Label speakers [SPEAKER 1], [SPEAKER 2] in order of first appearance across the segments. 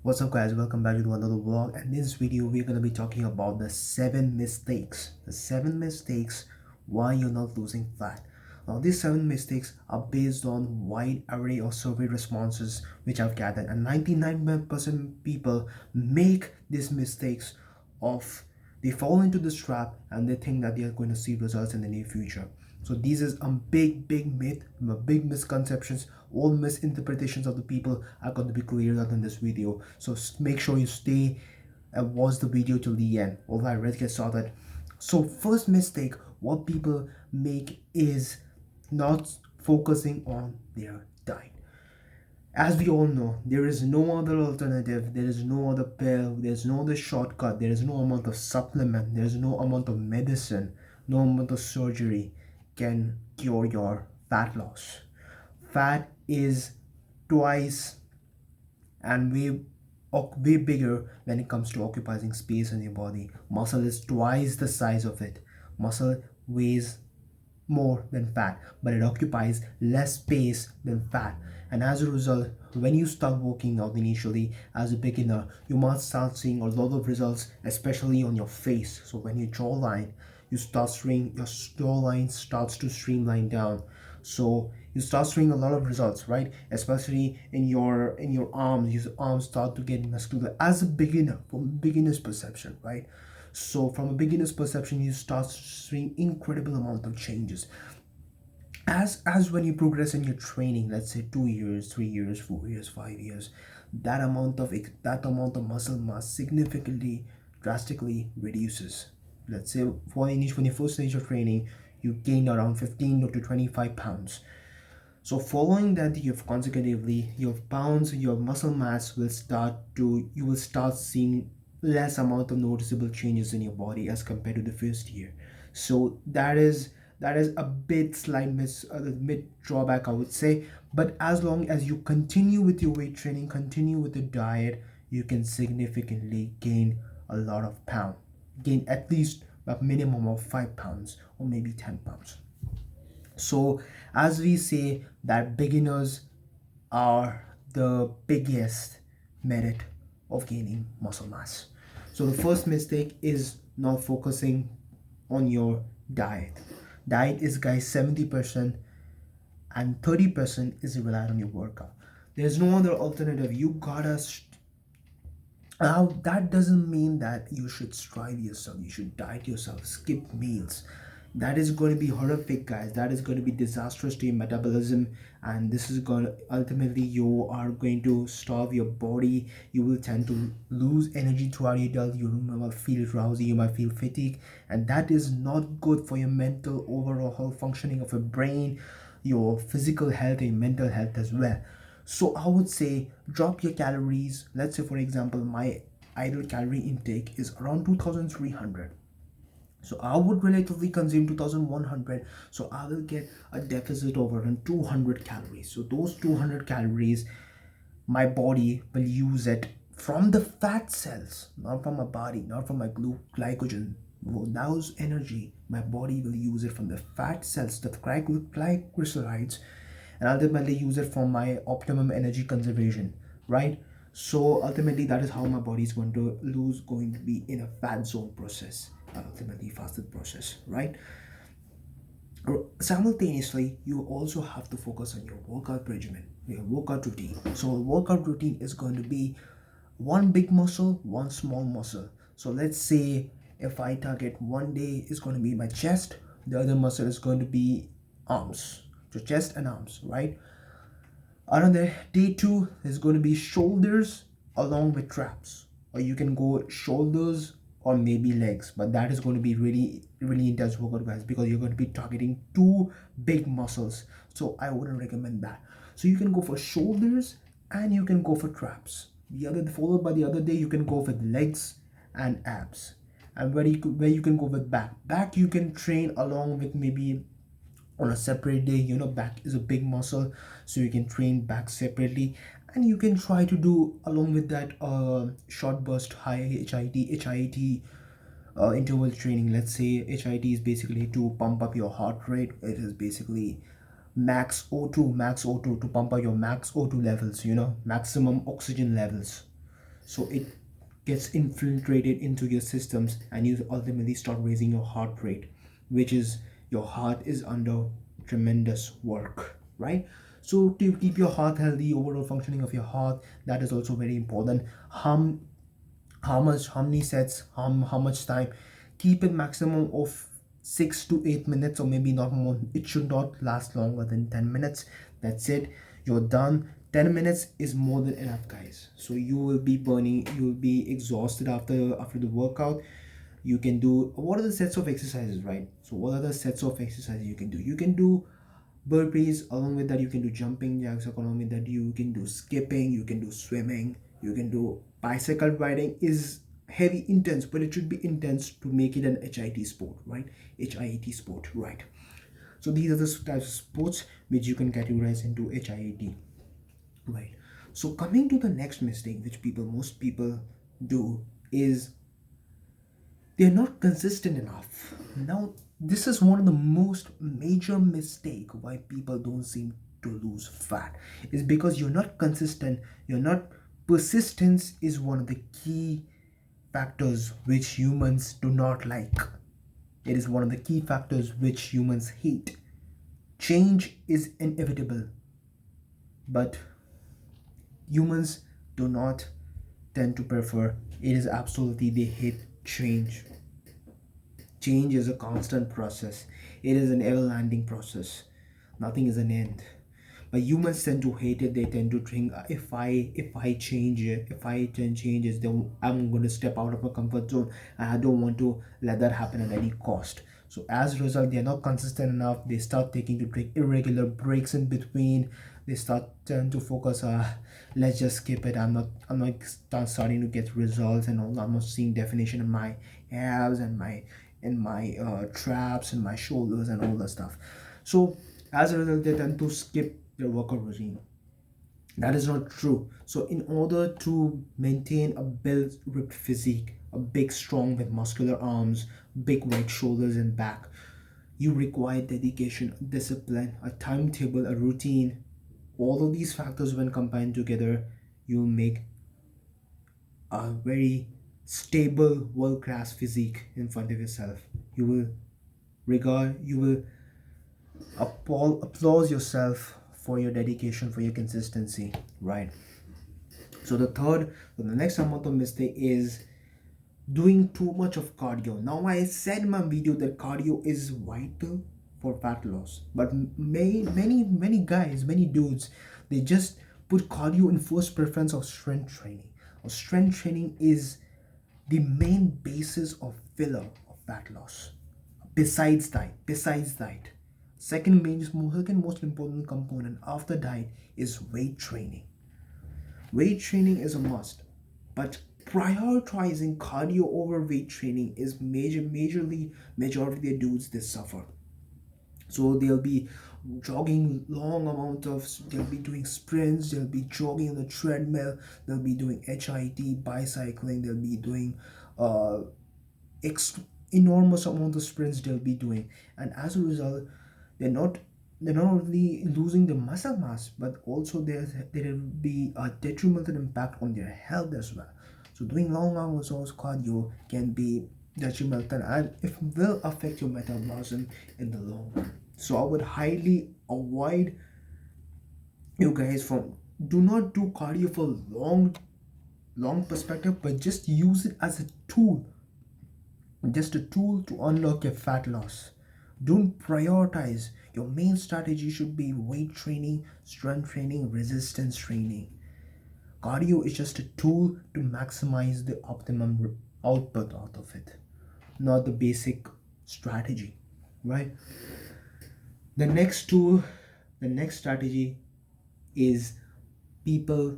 [SPEAKER 1] What's up guys, welcome back to another vlog. And in this video we're going to be talking about the seven mistakes why you're not losing fat. Now these seven mistakes are based on wide array of survey responses which I've gathered, and 99% people make these mistakes of they fall into this trap and they think that they are going to see results in the near future. So these is a big myth, big misconceptions. All misinterpretations of the people are going to be cleared out in this video. So make sure you stay and watch the video till the end. Alright, let's get started. So first mistake what people make is not focusing on their diet. As we all know, there is no other alternative, there is no other pill, there is no other shortcut, there is no amount of supplement, there is no amount of medicine, no amount of surgery can cure your fat loss. Fat is twice and way bigger when it comes to occupying space in your body. Muscle is twice the size of it. Muscle weighs more than fat, but it occupies less space than fat. And as a result, when you start working out initially as a beginner, you must start seeing a lot of results, especially on your face. So when your jawline, your jawline starts to streamline down. So you start seeing a lot of results, right? Especially in your arms, your arms start to get muscular as a beginner, from beginner's perception, right? So from a beginner's perception you start seeing incredible amount of changes as when you progress in your training, let's say 2 years, 3 years, 4 years, 5 years. That amount of muscle mass significantly drastically reduces. Let's say when you first stage of training you gain around 15 to 25 pounds. So following that, you've consecutively your pounds, your muscle mass you will start seeing less amount of noticeable changes in your body as compared to the first year. So that is a bit mid drawback, I would say. But as long as you continue with your weight training, continue with the diet, you can significantly gain a lot of pound, gain at least a minimum of 5 pounds or maybe 10 pounds. So as we say that beginners are the biggest merit of gaining muscle mass. So the first mistake is not focusing on your diet. Diet is, guys, 70% and 30% is reliant on your workout. There's no other alternative. You gotta now, that doesn't mean that you should strive yourself, you should diet yourself, skip meals. That is going to be horrific, guys. That is going to be disastrous to your metabolism, and this is going to ultimately you are going to starve your body. You will tend to lose energy throughout your day. You might feel drowsy, you might feel fatigue, and that is not good for your mental overall health functioning of your brain, your physical health, and your mental health as well. So I would say drop your calories. Let's say for example my ideal calorie intake is around 2300. So I would relatively consume 2100. So I will get a deficit of around 200 calories. So those 200 calories, my body will use it from the fat cells, not from my body, not from my glycogen. Well, those energy, my body will use it from the fat cells, the glycosylarides, and ultimately use it for my optimum energy conservation, right? So ultimately that is how my body is going to be in a fat zone process, ultimately fasted process, right? Simultaneously you also have to focus on your workout regimen, your workout routine. So a workout routine is going to be one big muscle, one small muscle. So let's say if I target one day is going to be my chest, the other muscle is going to be arms. So chest and arms, right? Another day two is going to be shoulders along with traps, or you can go shoulders or maybe legs, but that is going to be really intense workout, guys, because you're going to be targeting two big muscles. So I wouldn't recommend that. So you can go for shoulders and you can go for traps. The other followed by the other day you can go with legs and abs. And where you can go with back you can train along with maybe on a separate day. Back is a big muscle, so you can train back separately, and you can try to do along with that short burst high HIIT interval training. Let's say HIIT is basically to pump up your heart rate. It is basically max O2 to pump up your max O2 levels, maximum oxygen levels. So it gets infiltrated into your systems, and you ultimately start raising your heart rate, which is, your heart is under tremendous work, right? So to keep your heart healthy, overall functioning of your heart, that is also very important. How many sets, how much time, keep a maximum of 6 to 8 minutes, or maybe not more. It should not last longer than 10 minutes. That's it, you're done. 10 minutes is more than enough, guys. So you will be burning, you will be exhausted after the workout. You can do, what are the sets of exercises, right? So what are the sets of exercises you can do? You can do burpees. Along with that, you can do jumping jacks. Along with that, you can do skipping, you can do swimming, you can do bicycle riding. Is heavy, intense, but it should be intense to make it an HIT sport, right? HIIT sport, right? So these are the types of sports which you can categorize into HIIT, right? So coming to the next mistake which most people do, is they're not consistent enough. Now, this is one of the most major mistake why people don't seem to lose fat, is because you're not consistent. You're not Persistence is one of the key factors which humans do not like. It is one of the key factors which humans hate. Change is inevitable, but humans do not tend to prefer. It is absolutely, they hate change. Change is a constant process. It is an ever-landing process. Nothing is an end. But humans tend to hate it. They tend to think, if I change it, if I can change it, then I'm going to step out of my comfort zone, and I don't want to let that happen at any cost. So as a result, they are not consistent enough. They start taking to take irregular breaks in between. They start tend to focus. Let's just skip it. Starting to get results, and all. I'm not seeing definition in my abs and my traps and my shoulders and all that stuff. So as a result, they tend to skip their workout regime. That is not true. So in order to maintain a built ripped physique, a big strong with muscular arms, big wide shoulders and back, you require dedication, discipline, a timetable, a routine. All of these factors, when combined together, you make a very stable world class physique in front of yourself. You will applause yourself for your dedication, for your consistency, right? So the next amount of mistake is doing too much of cardio. Now, I said in my video that cardio is vital for fat loss, but many guys, many dudes, they just put cardio in first preference of strength training. Or strength training is the main basis of filler of fat loss. Besides diet, second most important component after diet is weight training. Weight training is a must, but prioritizing cardio over weight training is majority of dudes, they suffer. So they'll be jogging long amount of, they'll be doing sprints, they'll be jogging on the treadmill, they'll be doing HIT bicycling, they'll be doing uh ex- enormous amount of sprints they'll be doing, and as a result, they're not they're not only losing the muscle mass, but also there will be a detrimental impact on their health as well. So doing long hours of cardio can be detrimental, and it will affect your metabolism in the long run. So I would highly avoid you guys from, do not do cardio for long perspective, but just use it as a tool, just a tool to unlock your fat loss. Don't prioritize. Your main strategy should be weight training, strength training, resistance training. Cardio is just a tool to maximize the optimum output out of it, not the basic strategy, right? The next tool, the next strategy is, people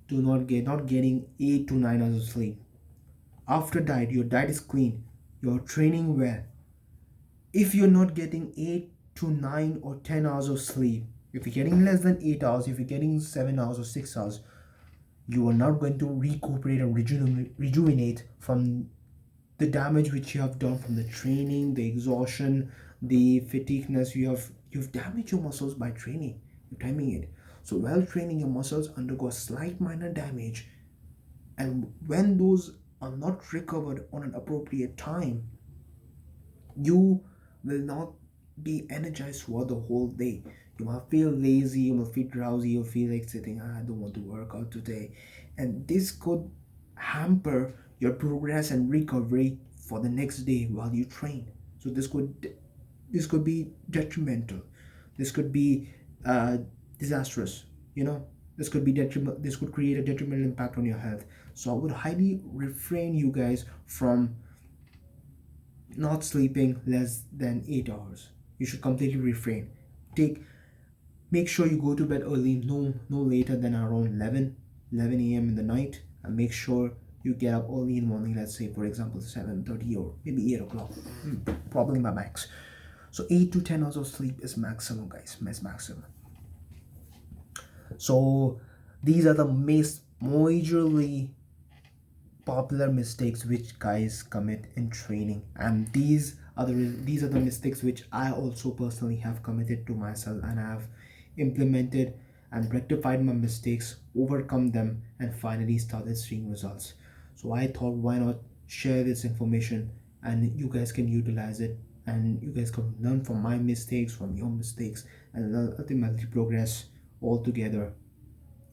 [SPEAKER 1] do not getting 8 to 9 hours of sleep. After diet, your diet is clean, you're training well. If you're not getting 8 to 9 or 10 hours of sleep, if you're getting less than 8 hours, if you're getting 7 hours or 6 hours, you are not going to recuperate and rejuvenate from the damage which you have done from the training, the exhaustion, the fatigueness. You've damaged your muscles by training, you're timing it. So while training, your muscles undergo a slight minor damage, And when those are not recovered on an appropriate time, you will not be energized throughout the whole day. You will feel lazy, you will feel drowsy, you'll feel like sitting, "Ah, I don't want to work out today." And this could hamper your progress and recovery for the next day while you train. So this could be detrimental. This could be uh, disastrous. You know, this could create a detrimental impact on your health. So I would highly refrain you guys from not sleeping less than 8 hours. You should completely refrain. Take Make sure you go to bed early, no later than around 11 a.m. in the night, and make sure you get up early in the morning. Let's say, for example, 7:30 or maybe 8 o'clock. Probably my max. So 8 to 10 hours of sleep is maximum, guys. Is maximum. So these are the majorly popular mistakes which guys commit in training, and these are the mistakes which I also personally have committed to myself, and I have implemented and rectified my mistakes, overcome them, and finally started seeing results. So I thought, why not share this information, and you guys can utilize it, and you guys can learn from my mistakes, from your mistakes, and ultimately progress all together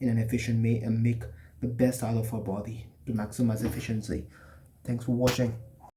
[SPEAKER 1] in an efficient way and make the best out of our body to maximize efficiency. Thanks for watching.